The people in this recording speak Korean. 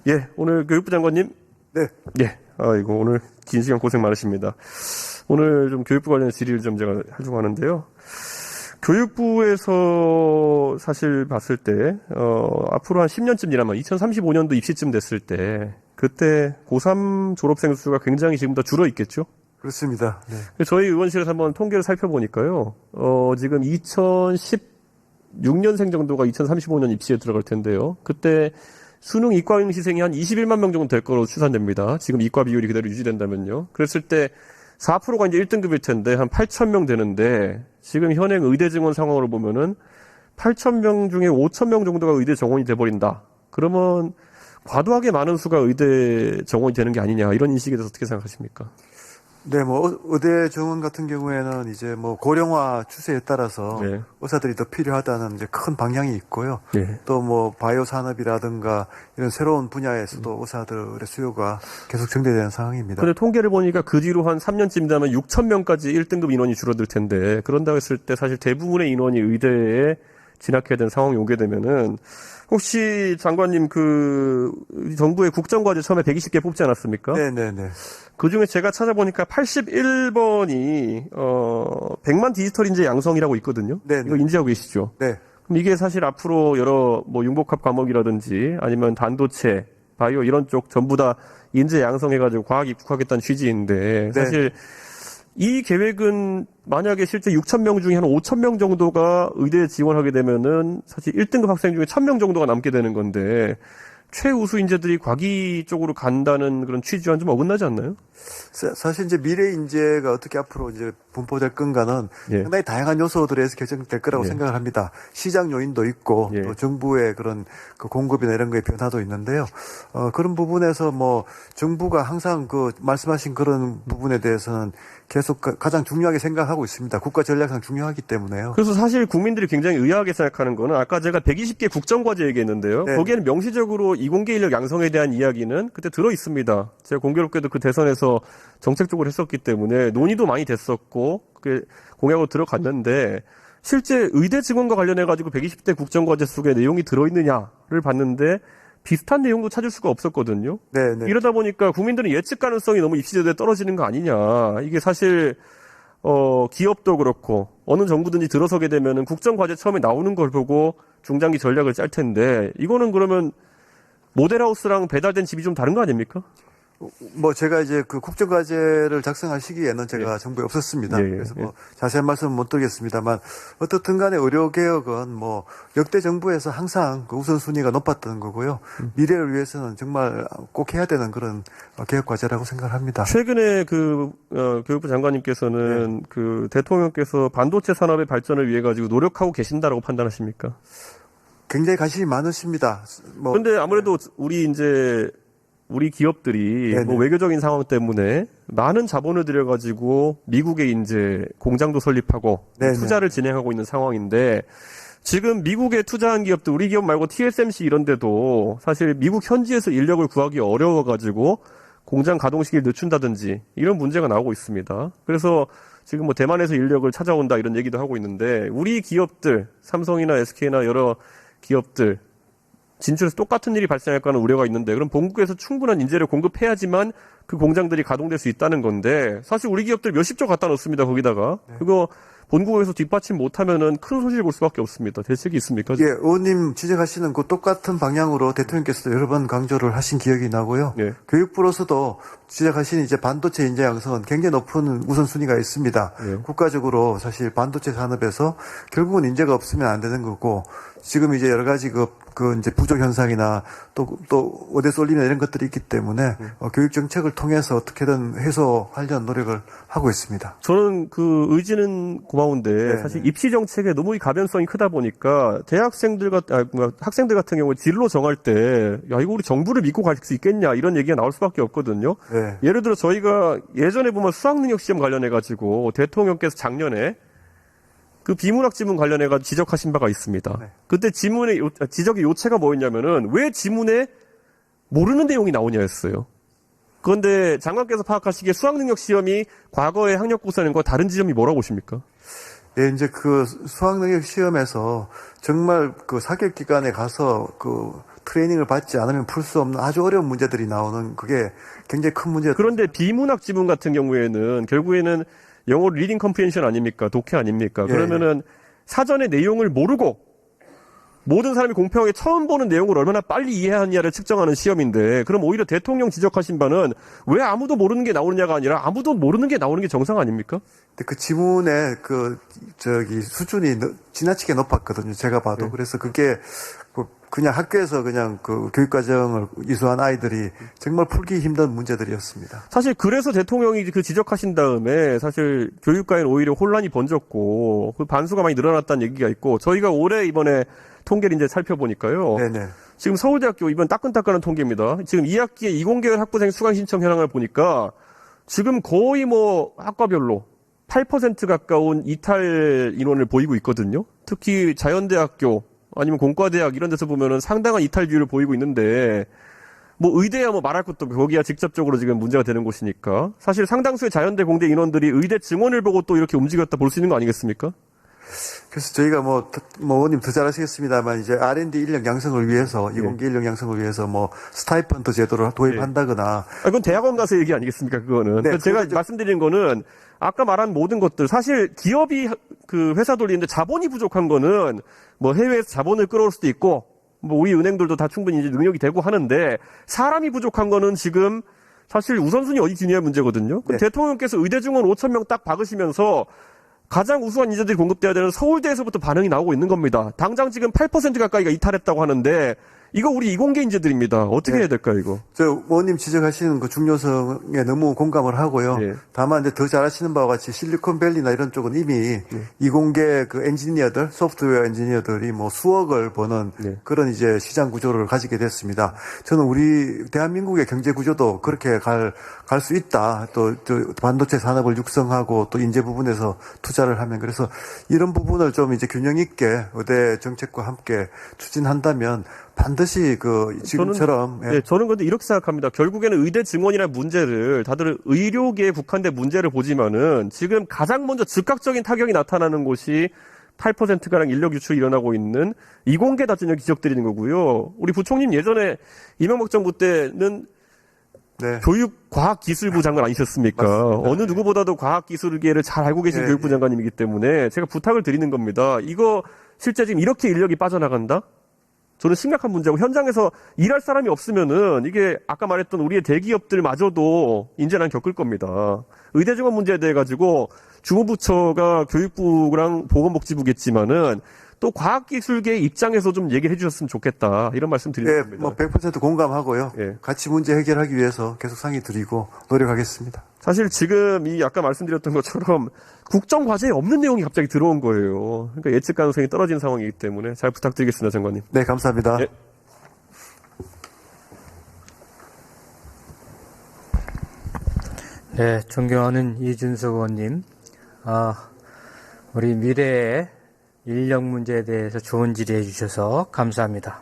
예, 오늘 교육부 장관님. 네. 예, 아이고, 오늘 긴 시간 고생 많으십니다. 오늘 좀 교육부 관련 질의를 좀 제가 하려고 하는데요. 교육부에서 사실 봤을 때, 앞으로 한 10년쯤 지나면 2035년도 입시쯤 됐을 때, 그때 고3 졸업생 수가 굉장히 지금 더 줄어 있겠죠? 그렇습니다. 네. 저희 의원실에서 한번 통계를 살펴보니까요, 지금 2016년생 정도가 2035년 입시에 들어갈 텐데요. 그때 수능 이과 시생이 한 21만 명 정도 될 거로 추산됩니다. 지금 이과 비율이 그대로 유지된다면요. 그랬을 때 4%가 이제 1등급일 텐데 한 8,000명 되는데 지금 현행 의대 증원 상황으로 보면은 8,000명 중에 5,000명 정도가 의대 정원이 돼버린다. 그러면 과도하게 많은 수가 의대 정원이 되는 게 아니냐, 이런 인식에 대해서 어떻게 생각하십니까? 네, 의대 정원 같은 경우에는 이제 고령화 추세에 따라서 네. 의사들이 더 필요하다는 이제 큰 방향이 있고요. 네. 또 바이오 산업이라든가 이런 새로운 분야에서도 의사들의 수요가 계속 증대되는 상황입니다. 근데 통계를 보니까 그 뒤로 한 3년쯤 되면 6,000명까지 1등급 인원이 줄어들 텐데, 그런다고 했을 때 사실 대부분의 인원이 의대에 진학해야 되는 상황이 오게 되면은, 혹시 장관님 정부의 국정과제 처음에 120개 뽑지 않았습니까? 네네네. 그 중에 제가 찾아보니까 81번이 100만 디지털 인재 양성이라고 있거든요. 네네. 이거 인지하고 계시죠? 네. 그럼 이게 사실 앞으로 여러 융복합 과목이라든지 아니면 반도체, 바이오 이런 쪽 전부 다 인재 양성해가지고 과학 입국하겠다는 취지인데, 사실 이 계획은 만약에 실제 6,000명 중에 한 5,000명 정도가 의대에 지원하게 되면은 사실 1등급 학생 중에 1,000명 정도가 남게 되는 건데, 최우수 인재들이 과기 쪽으로 간다는 그런 취지와는 좀 어긋나지 않나요? 사실 이제 미래 인재가 어떻게 앞으로 이제 분포될 건가는 상당히 다양한 요소들에서 결정될 거라고 생각을 합니다. 시장 요인도 있고 또 정부의 그런 공급이나 이런 거의 변화도 있는데요. 그런 부분에서 정부가 항상 말씀하신 그런 부분에 대해서는 계속 가장 중요하게 생각하고 있습니다. 국가 전략상 중요하기 때문에요. 그래서 사실 국민들이 굉장히 의아하게 생각하는 거는, 아까 제가 120개 국정과제 얘기했는데요. 네. 거기에는 명시적으로 이공계 인력 양성에 대한 이야기는 그때 들어 있습니다. 제가 공교롭게도 그 대선에서 정책적으로 했었기 때문에 논의도 많이 됐었고, 그게 공약으로 들어갔는데, 실제 의대 증원과 관련해가지고 120대 국정과제 속에 내용이 들어있느냐를 봤는데, 비슷한 내용도 찾을 수가 없었거든요. 네네. 이러다 보니까 국민들은 예측 가능성이 너무 입시제도에 떨어지는 거 아니냐. 이게 사실 기업도 그렇고 어느 정부든지 들어서게 되면은 국정과제 처음에 나오는 걸 보고 중장기 전략을 짤 텐데, 이거는 그러면 모델하우스랑 배달된 집이 좀 다른 거 아닙니까? 제가 이제 국정과제를 작성할 시기에는 제가 정부에 없었습니다. 그래서 자세한 말씀은 못 드리겠습니다만, 어떻든 간에 의료개혁은 역대 정부에서 항상 우선순위가 높았던 거고요. 미래를 위해서는 정말 꼭 해야 되는 그런 개혁과제라고 생각합니다. 최근에 교육부 장관님께서는 대통령께서 반도체 산업의 발전을 위해 가지고 노력하고 계신다라고 판단하십니까? 굉장히 관심이 많으십니다. 근데 아무래도 우리 기업들이 외교적인 상황 때문에 많은 자본을 들여가지고 미국에 이제 공장도 설립하고 투자를 진행하고 있는 상황인데, 지금 미국에 투자한 기업들, 우리 기업 말고 TSMC 이런 데도 사실 미국 현지에서 인력을 구하기 어려워가지고 공장 가동시기를 늦춘다든지 이런 문제가 나오고 있습니다. 그래서 지금 대만에서 인력을 찾아온다 이런 얘기도 하고 있는데, 우리 기업들, 삼성이나 SK나 여러 기업들 진출해서 똑같은 일이 발생할까 하는 우려가 있는데, 그럼 본국에서 충분한 인재를 공급해야지만 그 공장들이 가동될 수 있다는 건데, 사실 우리 기업들 몇십조 갖다 놓습니다, 거기다가. 그거 본국에서 뒷받침 못하면은 큰 손실 볼 수밖에 없습니다. 대책이 있습니까? 예, 의원님 지적하시는 똑같은 방향으로 대통령께서도 여러 번 강조를 하신 기억이 나고요. 교육부로서도 지적하신 이제 반도체 인재 양성은 굉장히 높은 우선순위가 있습니다. 국가적으로 사실 반도체 산업에서 결국은 인재가 없으면 안 되는 거고, 지금 이제 여러 가지 이제 부족 현상이나 또 의대 쏠림이나 이런 것들이 있기 때문에 교육 정책을 통해서 어떻게든 해소하려는 노력을 하고 있습니다. 저는 의지는 고마운데, 사실 입시 정책에 너무 이 가변성이 크다 보니까 학생들 같은 경우에 진로 정할 때, 이거 우리 정부를 믿고 갈 수 있겠냐 이런 얘기가 나올 수밖에 없거든요. 예를 들어 저희가 예전에 보면 수학능력 시험 관련해가지고 대통령께서 작년에 비문학 지문 관련해가지고 지적하신 바가 있습니다. 그때 지적의 요체가 뭐였냐면은, 왜 지문에 모르는 내용이 나오냐였어요. 그런데 장관께서 파악하시기에 수학능력 시험이 과거의 학력고사는과 다른 지점이 뭐라고 보십니까? 예, 이제 수학능력 시험에서 정말 사격 기관에 가서 트레이닝을 받지 않으면 풀 수 없는 아주 어려운 문제들이 나오는 그게 굉장히 큰 문제예요. 그런데 비문학 지문 같은 경우에는 결국에는 영어 리딩 컴프리hen션 아닙니까? 독해 아닙니까? 그러면은 사전의 내용을 모르고 모든 사람이 공평하게 처음 보는 내용을 얼마나 빨리 이해하느냐를 측정하는 시험인데, 그럼 오히려 대통령 지적하신 바는 왜 아무도 모르는 게 나오느냐가 아니라 아무도 모르는 게 나오는 게 정상 아닙니까? 근데 그 지문의 수준이 지나치게 높았거든요. 제가 봐도. 그래서 그게 그냥 학교에서 그냥 그 교육과정을 이수한 아이들이 정말 풀기 힘든 문제들이었습니다. 사실 그래서 대통령이 그 지적하신 다음에 사실 교육과에는 오히려 혼란이 번졌고 그 반수가 많이 늘어났다는 얘기가 있고, 저희가 올해 이번에 통계를 이제 살펴보니까요. 네네. 지금 서울대학교 이번 따끈따끈한 통계입니다. 지금 2학기에 이공계열 학부생 수강 신청 현황을 보니까 지금 거의 뭐 학과별로 8% 가까운 이탈 인원을 보이고 있거든요. 특히 자연대학교 아니면 공과대학 이런 데서 보면은 상당한 이탈 비율을 보이고 있는데, 뭐 의대야 뭐 말할 것도 없고 거기야 직접적으로 지금 문제가 되는 곳이니까 사실 상당수의 자연대 공대 인원들이 의대 증원을 보고 또 이렇게 움직였다 볼 수 있는 거 아니겠습니까? 그래서 저희가 의원님 더 잘하시겠습니다만, 이제 R&D 인력 양성을 위해서, 이공계 인력 양성을 위해서 스타이펀드 제도를 도입한다거나. 그건 대학원 가서 얘기 아니겠습니까, 그거는. 네, 제가 말씀드린 거는 아까 말한 모든 것들, 사실 기업이 그 회사 돌리는데 자본이 부족한 거는 뭐 해외에서 자본을 끌어올 수도 있고, 뭐 우리 은행들도 다 충분히 이제 능력이 되고 하는데, 사람이 부족한 거는 지금 사실 우선순위 어디 지냐의 문제거든요. 네. 대통령께서 의대 증원 5,000명 딱 박으시면서 가장 우수한 인재들이 공급돼야 되는 서울대에서부터 반응이 나오고 있는 겁니다. 당장 지금 8% 가까이가 이탈했다고 하는데 이거 우리 이공계 인재들입니다. 어떻게 해야 될까요, 이거? 의원님 지적하시는 그 중요성에 너무 공감을 하고요. 다만 이제 더 잘하시는 바와 같이 실리콘밸리나 이런 쪽은 이미 이공계 그 엔지니어들, 소프트웨어 엔지니어들이 뭐 수억을 버는 그런 이제 시장 구조를 가지게 됐습니다. 저는 우리 대한민국의 경제 구조도 그렇게 갈 수 있다. 또 반도체 산업을 육성하고 또 인재 부분에서 투자를 하면, 그래서 이런 부분을 좀 이제 균형 있게 의대 정책과 함께 추진한다면 반드시 지금처럼. 저는 근데 이렇게 생각합니다. 결국에는 의대 증원이라는 문제를 다들 의료계에 국한된 문제를 보지만은 지금 가장 먼저 즉각적인 타격이 나타나는 곳이 8%가량 인력 유출이 일어나고 있는 이공계다 저는 지적드리는 거고요. 우리 부총님 예전에 이명박 정부 때는 교육과학기술부 장관 아니셨습니까? 맞습니다. 어느 누구보다도 과학기술계를 잘 알고 계신 교육부 장관님이기 때문에 제가 부탁을 드리는 겁니다. 이거 실제 지금 이렇게 인력이 빠져나간다? 저는 심각한 문제고, 현장에서 일할 사람이 없으면은 이게 아까 말했던 우리의 대기업들마저도 인재난 겪을 겁니다. 의대 증원 문제에 대해 가지고 주무부처가 교육부랑 보건복지부겠지만은 또 과학기술계 입장에서 좀 얘기를 해주셨으면 좋겠다, 이런 말씀 드리는 겁니다. 100% 공감하고요. 같이 문제 해결하기 위해서 계속 상의 드리고 노력하겠습니다. 사실 지금 이 아까 말씀드렸던 것처럼 국정과제에 없는 내용이 갑자기 들어온 거예요. 그러니까 예측 가능성이 떨어진 상황이기 때문에 잘 부탁드리겠습니다, 장관님. 네, 감사합니다. 네, 존경하는 이준석 의원님, 우리 미래의 인력 문제에 대해서 좋은 질의해 주셔서 감사합니다.